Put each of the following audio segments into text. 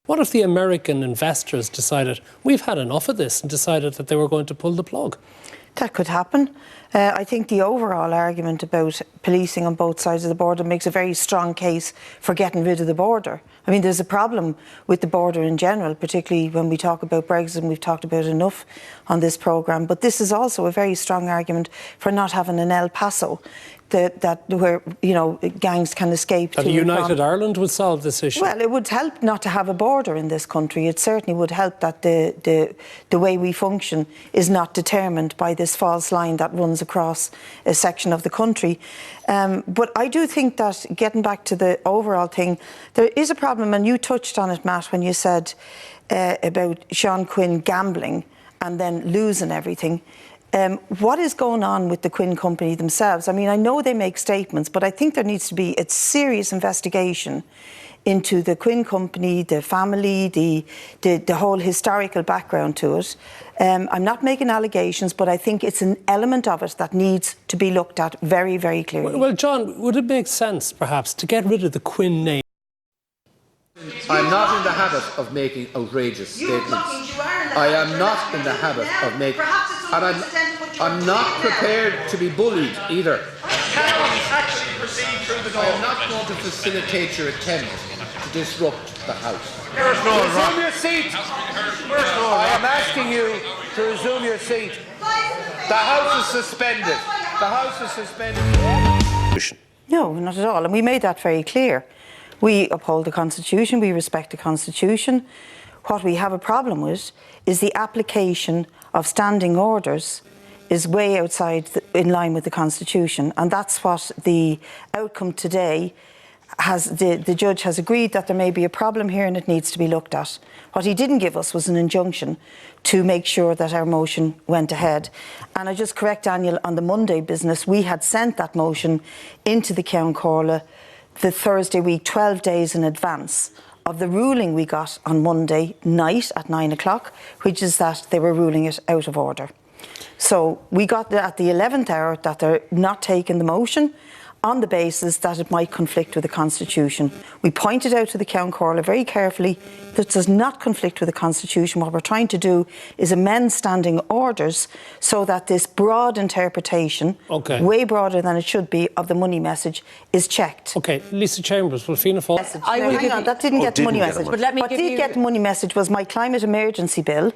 What if the American investors decided, we've had enough of this, and decided that they were going to pull the plug? That could happen. I think the overall argument about policing on both sides of the border makes a very strong case for getting rid of the border. I mean, there's a problem with the border in general, particularly when we talk about Brexit, and we've talked about it enough on this programme. But this is also a very strong argument for not having an El Paso, that where, you know, gangs can escape to. That a united Ireland would solve this issue? Well, it would help not to have a border in this country. It certainly would help that the way we function is not determined by this false line that runs across a section of the country. But I do think that, getting back to the overall thing, there is a problem, and you touched on it, Matt, when you said about Sean Quinn gambling and then losing everything. What is going on with the Quinn company themselves? I mean, I know they make statements, but I think there needs to be a serious investigation into the Quinn company, the family, the whole historical background to it. I'm not making allegations, but I think it's an element of it that needs to be looked at very, very clearly. Well, John, would it make sense, perhaps, to get rid of the Quinn name? I'm not in the habit of making outrageous statements. I am not in the habit of making... And I'm not prepared to be bullied either. I am not going to facilitate your attempt to disrupt the House. Resume your seat. I am asking you to resume your seat. The House is suspended. The House is suspended. No, not at all. And we made that very clear. We uphold the Constitution. We respect the Constitution. What we have a problem with is the application of standing orders is way outside, in line with the Constitution. And that's what the outcome today has. The judge has agreed that there may be a problem here and it needs to be looked at. What he didn't give us was an injunction to make sure that our motion went ahead. And I just correct Daniel on the Monday business. We had sent that motion into the Ceann Comhairle the Thursday week, 12 days in advance of the ruling we got on Monday night at 9 o'clock, which is that they were ruling it out of order. So we got at the 11th hour that they're not taking the motion on the basis that it might conflict with the Constitution. We pointed out to the Ceann Comhairle very carefully that does not conflict with the Constitution. What we're trying to do is amend standing orders so that this broad interpretation, way broader than it should be, of the money message is checked. OK, Lisa Chambers, will Fianna Fáil... Hang on, that didn't get the money message. But what did get the money message was my climate emergency bill.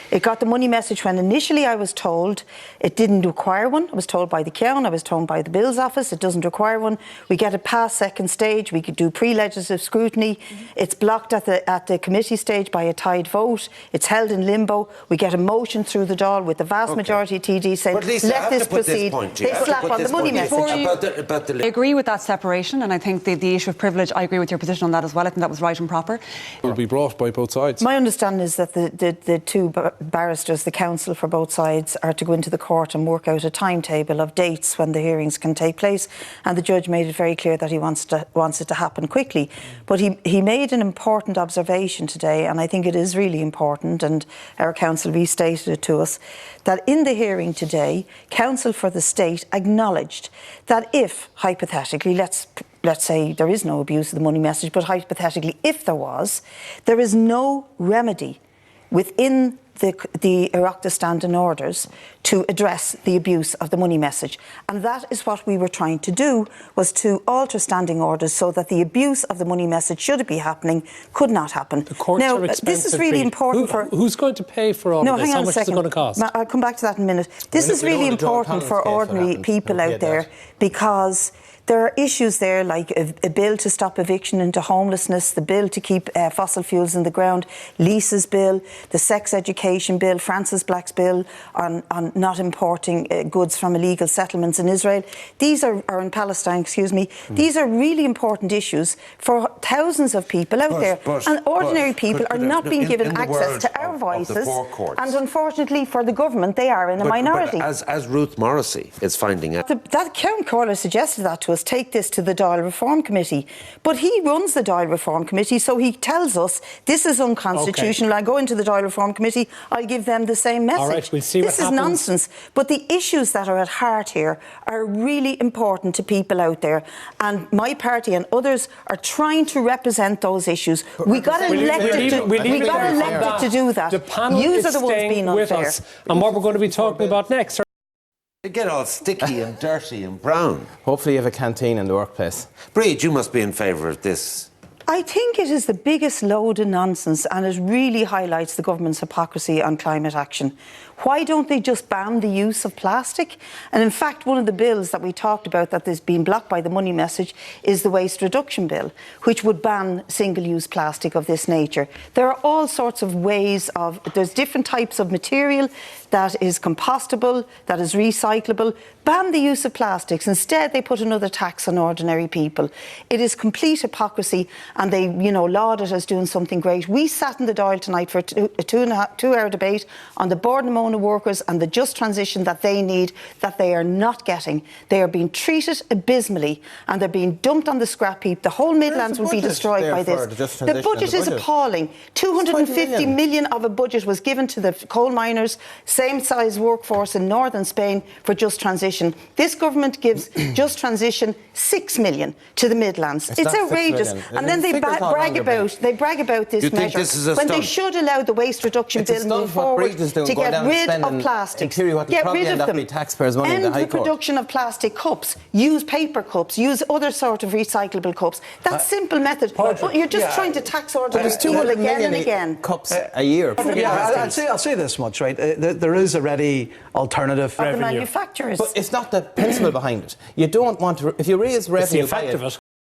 It got the money message when initially I was told it didn't require one. I was told by the Ceann, I was told by the Bills Office, it doesn't require one. We get it past second stage, we could do pre-legislative scrutiny. It's blocked at the committee stage by a tied vote. It's held in limbo. We get a motion through the Dáil with the vast majority of TDs saying, Lisa, let this proceed. They slap on the money message. I agree with that separation, and I think the issue of privilege, I agree with your position on that as well. I think that was right and proper. It will be brought by both sides. My understanding is that the two barristers, the counsel for both sides, are to go into the court and work out a timetable of dates when the hearings can take place, and the judge made it very clear that he wants it to happen quickly. But he made an important observation today, and I think it is really important, and our counsel restated it to us, that in the hearing today, counsel for the state acknowledged that if, hypothetically, let's say there is no abuse of the money message, but hypothetically, if there was, there is no remedy within the Oireachtas standing orders to address the abuse of the money message. And that is what we were trying to do, was to alter standing orders so that the abuse of the money message, should it be happening, could not happen. The courts are expensive. This is really important who's going to pay for all of this? How much is it going to cost? I'll come back to that in a minute. This is really important for ordinary people out there, because there are issues there like a bill to stop eviction into homelessness, the bill to keep fossil fuels in the ground, Lisa's bill, the sex education bill, Francis Black's bill on not importing goods from illegal settlements in Israel. These are in Palestine, excuse me. These are really important issues for thousands of people out there. And ordinary people are not being given access to our voices. And unfortunately for the government, they are in a minority. But as Ruth Morrissey is finding out. That Ceann Comhairle suggested that to us. us take this to the Dail Reform Committee. But he runs the Dail Reform Committee, so he tells us this is unconstitutional. I go into the Dail Reform Committee, I'll give them the same message. All right, we'll see this what is happens. nonsense. But the issues that are at heart here are really important to people out there. And my party and others are trying to represent those issues. We got elected to do that. The panel Yous is are the ones staying being with unfair. us. And what we're going to be talking about next. They get all sticky and dirty and brown. Hopefully you have a canteen in the workplace. Brid, you must be in favour of this. I think it is the biggest load of nonsense, and it really highlights the government's hypocrisy on climate action. Why don't they just ban the use of plastic? And in fact, one of the bills that we talked about that is being blocked by the money message is the waste reduction bill, which would ban single-use plastic of this nature. There are all sorts of ways of, there's different types of material that is compostable, that is recyclable. Ban the use of plastics. Instead, they put another tax on ordinary people. It is complete hypocrisy, and they, laud it as doing something great. We sat in the Dail tonight for a 2-hour debate on the Board and Mona workers and the just transition that they need, that they are not getting. They are being treated abysmally, and they're being dumped on the scrap heap. The whole Midlands will be destroyed by this. The budget is appalling. 250 million of a budget was given to the coal miners, same size workforce in northern Spain for just transition. This government gives just transition 6 million to the Midlands. It's outrageous. And then they brag about this measure when they should allow the waste reduction bill move forward to get rid of plastic. Get rid of them. End the production of plastic cups. Use paper cups. Use other sort of recyclable cups. That's simple method. But you're just trying to tax ordinary people again and again. Cups a year. I'll say this much, right? There is a ready alternative for the manufacturers. But it's not the principle behind it. You don't want to, if you raise revenue by it,